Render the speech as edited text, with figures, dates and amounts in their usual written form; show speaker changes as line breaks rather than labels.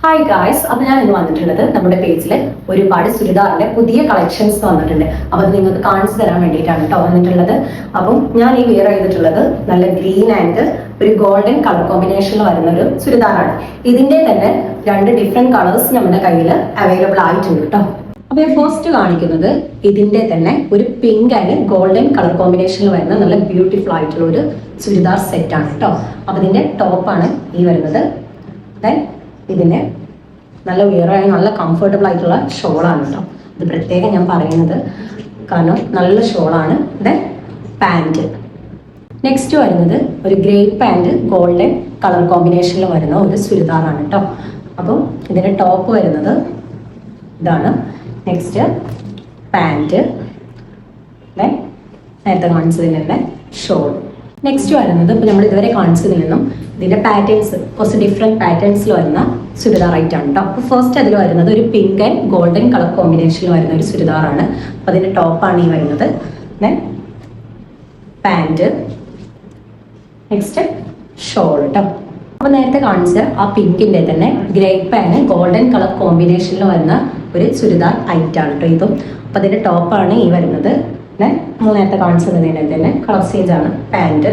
Hi guys, അപ്പൊ ഞാൻ ഇന്ന് വന്നിട്ടുള്ളത് നമ്മുടെ പേജിൽ ഒരുപാട് ചുരിദാറിന്റെ പുതിയ കളക്ഷൻസ് വന്നിട്ടുണ്ട്. അപ്പൊ അത് നിങ്ങൾക്ക് കാണിച്ചു തരാൻ വേണ്ടിയിട്ടാണ് കേട്ടോ വന്നിട്ടുള്ളത്. അപ്പം ഞാൻ ഈ വെയർ ചെയ്തിട്ടുള്ളത് നല്ല ഗ്രീൻ ആൻഡ് ഒരു ഗോൾഡൻ കളർ കോമ്പിനേഷനിൽ വരുന്ന ഒരു ചുരിദാറാണ്. ഇതിന്റെ തന്നെ രണ്ട് ഡിഫറെന്റ് കളേഴ്സ് നമ്മുടെ കയ്യിൽ അവൈലബിൾ ആയിട്ടുണ്ട് കേട്ടോ. അപ്പൊ ഫസ്റ്റ് കാണിക്കുന്നത് ഇതിന്റെ തന്നെ ഒരു പിങ്ക് ആൻഡ് ഗോൾഡൻ കളർ കോമ്പിനേഷനിൽ വരുന്ന നല്ല ബ്യൂട്ടിഫുൾ ആയിട്ടുള്ള ഒരു ചുരിദാർ സെറ്റ് ആണ് കേട്ടോ. അപ്പൊ ഇതിന്റെ ടോപ്പാണ് ഈ വരുന്നത്. ദെൻ ഇതിന് നല്ല ഉയരമായ നല്ല കംഫർട്ടബിൾ ആയിട്ടുള്ള ഷോളാണ് കേട്ടോ. ഇത് പ്രത്യേകം ഞാൻ പറയുന്നത് കാരണം നല്ല ഷോളാണ്. ദെൻ പാൻറ് നെക്സ്റ്റ് വരുന്നത് ഒരു ഗ്രേപ്പ് ആൻഡ് ഗോൾഡൻ കളർ കോമ്പിനേഷനിൽ വരുന്ന ഒരു ചുരിദാറാണ് കേട്ടോ. അപ്പം ഇതിന്റെ ടോപ്പ് വരുന്നത് ഇതാണ്. നെക്സ്റ്റ് പാൻറ്, ദെൻ നേരത്തെ കാണിച്ചതിന് തന്നെ ഷോൾ. നെക്സ്റ്റ് വരുന്നത് ഇപ്പൊ നമ്മൾ ഇതുവരെ കാണിച്ചതിൽ നിന്നും ഇതിന്റെ പാറ്റേൺസ് കുറച്ച് ഡിഫറെന്റ് പാറ്റേൺസിൽ വരുന്ന ചുരിദാർ ആയിട്ടാണ് കേട്ടോ. അപ്പോൾ ഫസ്റ്റ് അതിൽ വരുന്നത് ഒരു പിങ്ക് ആൻഡ് ഗോൾഡൻ കളർ കോമ്പിനേഷനിൽ വരുന്ന ഒരു ചുരിദാറാണ്. അപ്പോൾ അതിന്റെ ടോപ്പാണ് ഈ വരുന്നത്. ദെൻ പാൻറ്, നെക്സ്റ്റ് ഷോൾ കേട്ടോ. അപ്പോൾ നേരത്തെ കാണിച്ച ആ പിങ്കിന്റെ തന്നെ ഗ്രേപ്പ് ആൻഡ് ഗോൾഡൻ കളർ കോമ്പിനേഷനിൽ വരുന്ന ഒരു ചുരിദാർ ഐറ്റാണ് കേട്ടോ ഇതും. അപ്പോൾ അതിന്റെ ടോപ്പാണ് ഈ വരുന്നത്. ദെൻ നമ്മൾ നേരത്തെ കാണിച്ചതിനെ തന്നെ കളർ ചേഞ്ച് ആണ് പാൻറ്.